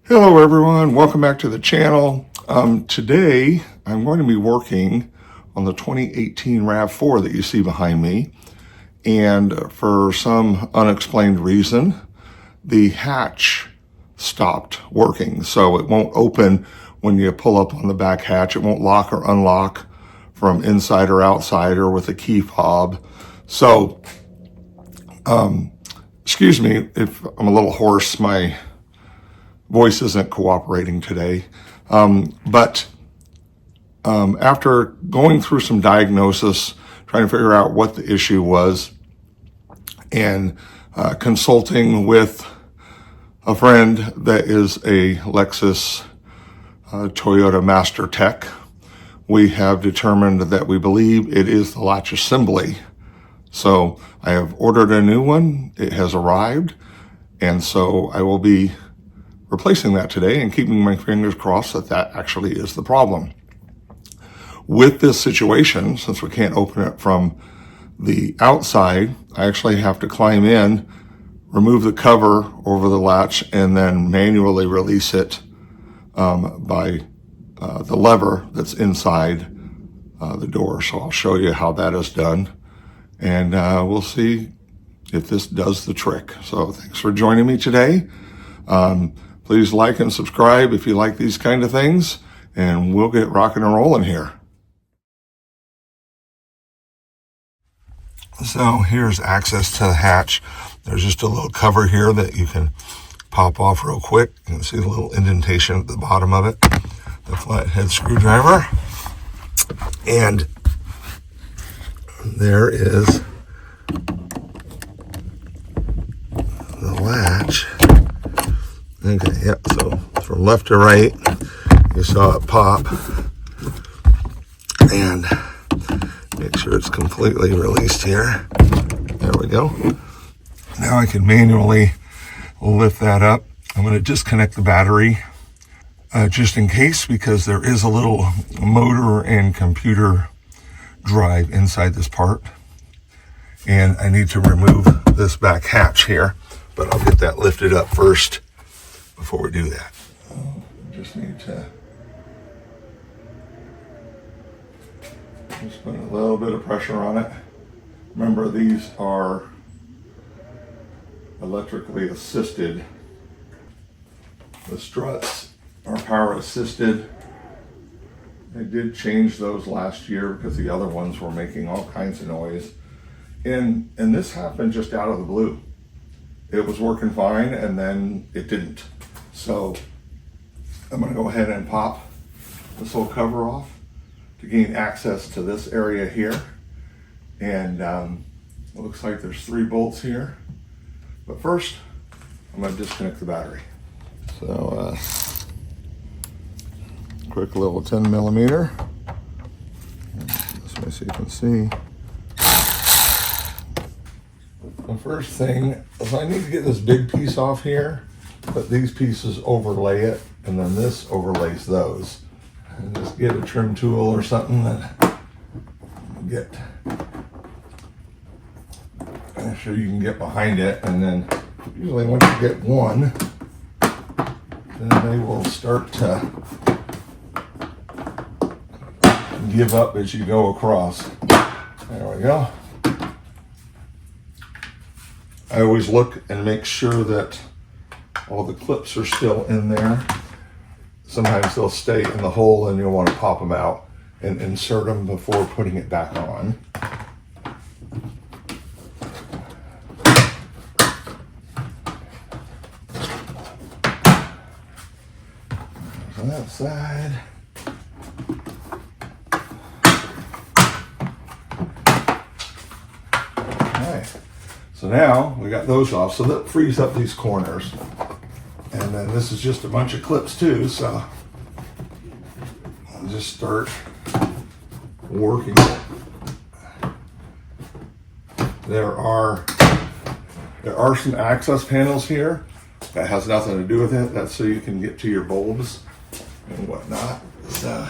Hello everyone, welcome back to the channel. Today I'm going to be working on the 2018 RAV4 that you see behind me, and for some unexplained reason the hatch stopped working, so it won't open when you pull up on the back hatch. It won't lock or unlock from inside or outside or with a key fob. So excuse me if I'm a little hoarse, my voice isn't cooperating today. But after going through some diagnosis, trying to figure out what the issue was, and consulting with a friend that is a Lexus Toyota Master Tech, we have determined that we believe it is the latch assembly. So I have ordered a new one. It has arrived, and so I will be replacing that today and keeping my fingers crossed that that actually is the problem. With this situation, since we can't open it from the outside, I actually have to climb in, remove the cover over the latch, and then manually release it by the lever that's inside the door. So I'll show you how that is done, and we'll see if this does the trick. So thanks for joining me today. Please like and subscribe if you like these kind of things, and we'll get rocking and rolling here. So here's access to the hatch. There's just a little cover here that you can pop off real quick. You can see the little indentation at the bottom of it, the flathead screwdriver. And there is the latch. Okay, yep, so from left to right, you saw it pop, and make sure it's completely released here. There we go. Now I can manually lift that up. I'm going to disconnect the battery just in case, because there is a little motor and computer drive inside this part, and I need to remove this back hatch here, but I'll get that lifted up first before we do that. Just need to just put a little bit of pressure on it. Remember, these are electrically assisted. The struts are power assisted. I did change those last year because the other ones were making all kinds of noise. And this happened just out of the blue. It was working fine, and then it didn't. So I'm going to go ahead and pop this whole cover off to gain access to this area here. And it looks like there's 3 bolts here. But first, I'm going to disconnect the battery. So quick little 10 millimeter. This way so you can see. The first thing is I need to get this big piece off here, but these pieces overlay it, and then this overlays those. And just get a trim tool or something that get, I'm sure you can get behind it, and then usually once you get one, then they will start to give up as you go across. There we go. I always look and make sure that all the clips are still in there. Sometimes they'll stay in the hole and you'll want to pop them out and insert them before putting it back on. On that side. So now we got those off, so that frees up these corners. And then this is just a bunch of clips too, so I'll just start working it. There are some access panels here. That has nothing to do with it. That's so you can get to your bulbs and whatnot. So,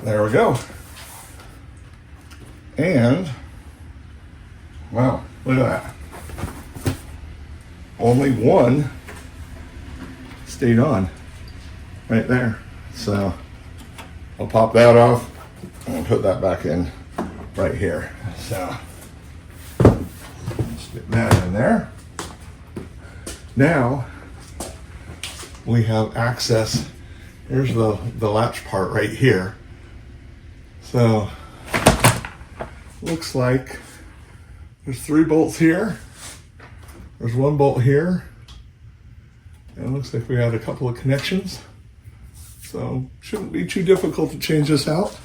There we go. And, wow, look at that. Only one stayed on right there. So I'll pop that off and put that back in right here. So let's get that in there. Now we have access. Here's the latch part right here. So looks like there's 3 bolts here. There's 1 bolt here. And it looks like we had a couple of connections. So shouldn't be too difficult to change this out.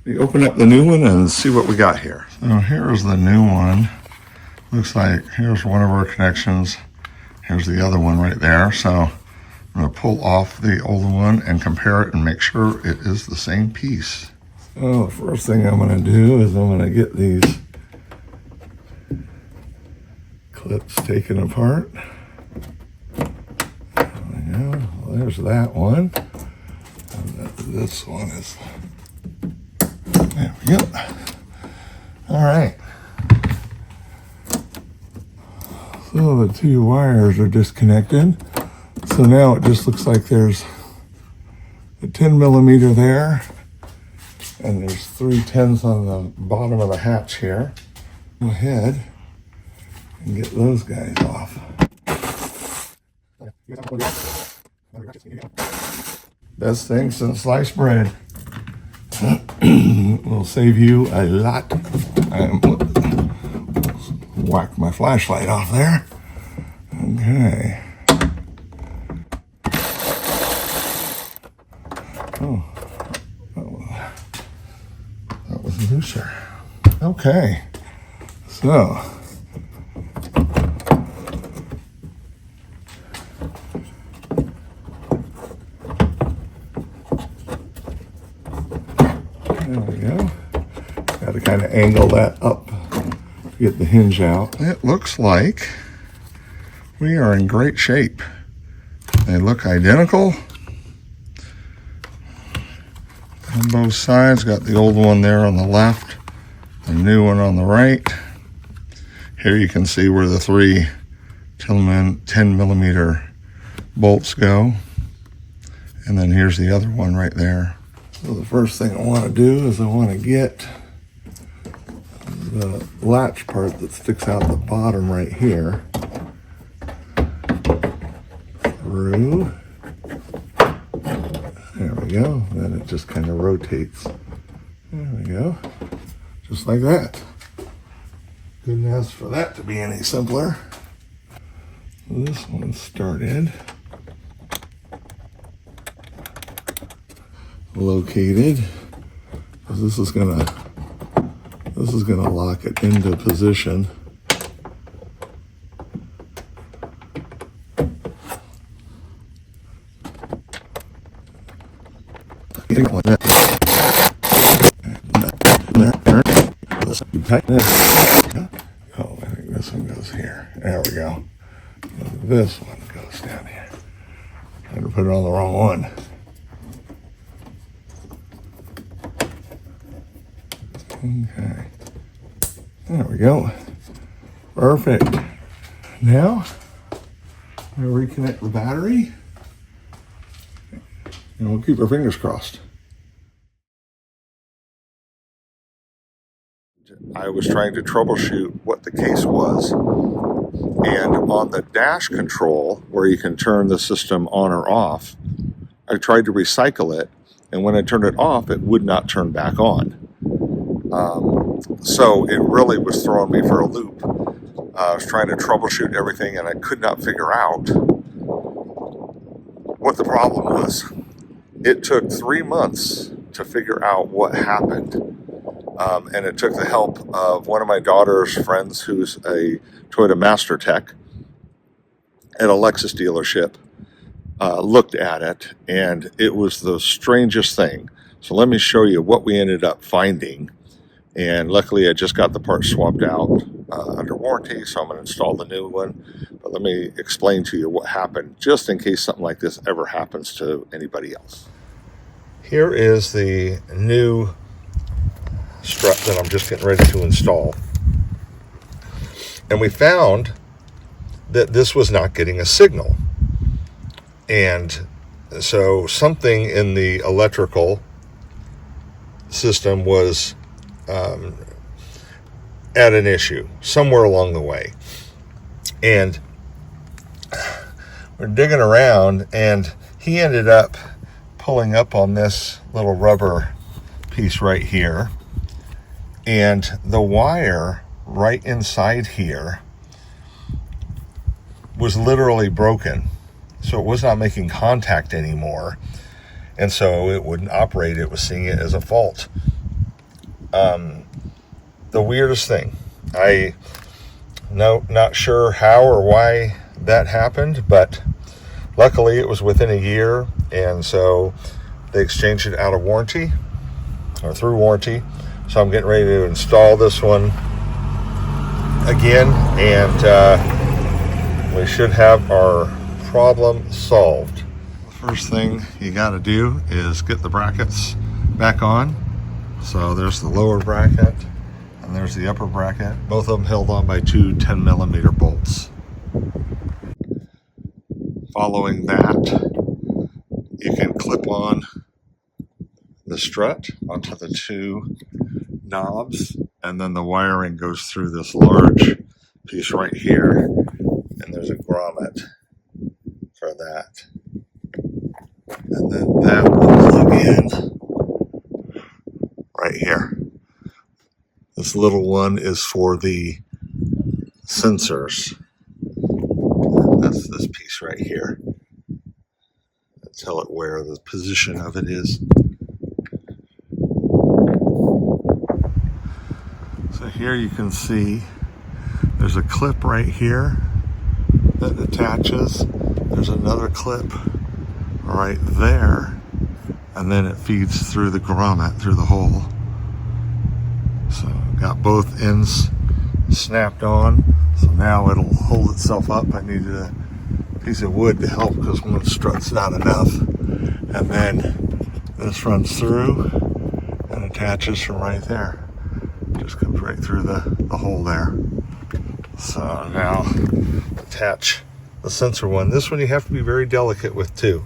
We open up the new one and see what we got here. So here's the new one. Looks like here's one of our connections. Here's the other one right there. So I'm going to pull off the old one and compare it and make sure it is the same piece. So the first thing I'm going to do is I'm going to get these clips taken apart. There we go. Well, there's that one. And this one is, there we go. All right. So the 2 wires are disconnected. So now it just looks like there's a 10 millimeter there, and there's 3 10s on the bottom of the hatch here. Go ahead and get those guys off. Best thing since sliced bread. Will save you a lot. Whack my flashlight off there. Okay. Oh, that was looser. Okay, so there we go. Got to kind of angle that up to get the hinge out. It looks like we are in great shape. They look identical on both sides. Got the old one there on the left, the new one on the right. Here you can see where the 3 10 millimeter bolts go. And then here's the other one right there. So the first thing I want to do is I want to get the latch part that sticks out the bottom right here through. There we go. Then it just kind of rotates. There we go. Just like that. Couldn't ask for that to be any simpler. This one started. Located. This is gonna lock it into position. Oh, I think this one goes here. There we go. This one goes down here. I had to put it on the wrong one. Okay. There we go. Perfect. Now, I'm going to reconnect the battery. And we'll keep our fingers crossed. I was trying to troubleshoot what the case was. And on the dash control, where you can turn the system on or off, I tried to recycle it. And when I turned it off, it would not turn back on. So it really was throwing me for a loop. I was trying to troubleshoot everything, and I could not figure out what the problem was. It took 3 months to figure out what happened. And it took the help of one of my daughter's friends who's a Toyota Master Tech at a Lexus dealership, looked at it, and it was the strangest thing. So let me show you what we ended up finding. And luckily I just got the part swapped out under warranty, so I'm going to install the new one. But let me explain to you what happened, just in case something like this ever happens to anybody else. Here is the new strut that I'm just getting ready to install. And we found that this was not getting a signal. And so something in the electrical system was at an issue somewhere along the way. And we're digging around, and he ended up pulling up on this little rubber piece right here. And the wire right inside here was literally broken. So it was not making contact anymore. And so it wouldn't operate. It was seeing it as a fault. The weirdest thing. Not sure how or why that happened, but luckily it was within a year. And so they exchanged it out of warranty, or through warranty. So I'm getting ready to install this one again, and we should have our problem solved. The first thing you got to do is get the brackets back on. So there's the lower bracket and there's the upper bracket, both of them held on by two 10mm bolts. Following that, you can clip on the strut onto the two knobs, and then the wiring goes through this large piece right here, and there's a grommet for that. And then that will plug in right here. This little one is for the sensors. That's this piece right here. Tell it where the position of it is. So here you can see there's a clip right here that attaches. There's another clip right there, and then it feeds through the grommet, through the hole. So got both ends snapped on, so now it'll hold itself up. I needed a piece of wood to help because one strut's not enough. And then this runs through and attaches from right there. Just comes right through the hole there. So now attach the sensor one. This one you have to be very delicate with too.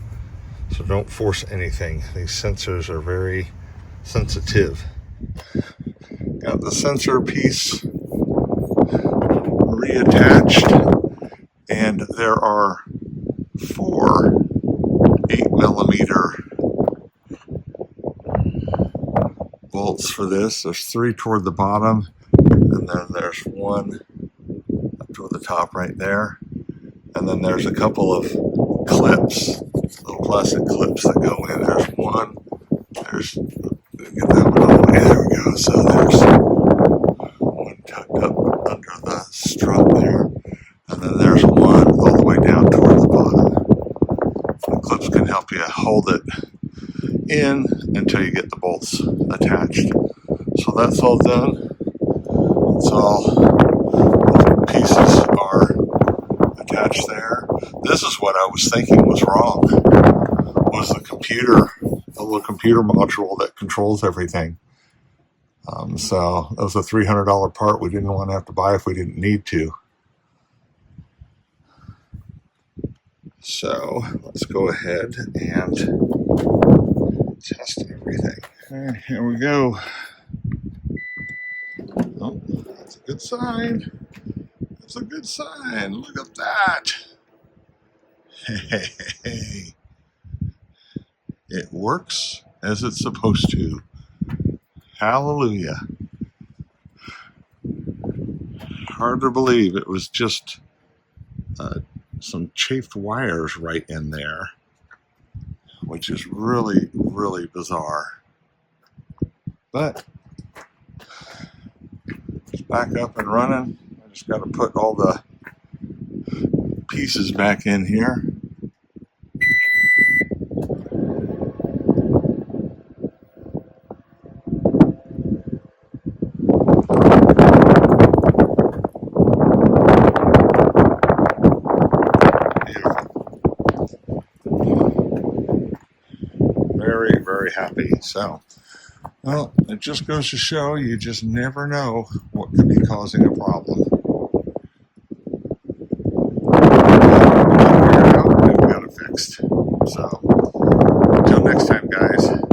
So don't force anything. These sensors are very sensitive. Got the sensor piece reattached, and there are 4 8mm bolts for this. There's 3 toward the bottom, and then there's 1 up toward the top right there. And then there's a couple of clips, little plastic clips that go in. There's 1. There's, get that one all the way. There we go. So there's 1 tucked up under the strut there. And then there's 1 all the way down toward the bottom. The clips can help you hold it in until you get the bolts attached. So that's all done. It's all, the pieces are attached there. This is what I was thinking was wrong, was the little computer module that controls everything. So that was a $300 part we didn't want to have to buy if we didn't need to. So let's go ahead and test everything. And here we go. Oh, that's a good sign. That's a good sign. Look at that. Hey. It works as it's supposed to. Hallelujah. Hard to believe it was just some chafed wires right in there, which is really, really bizarre. But it's back up and running. I just got to put all the pieces back in here. Very very happy. So, well, it just goes to show you just never know what could be causing a problem. We got it fixed. So, until next time, guys.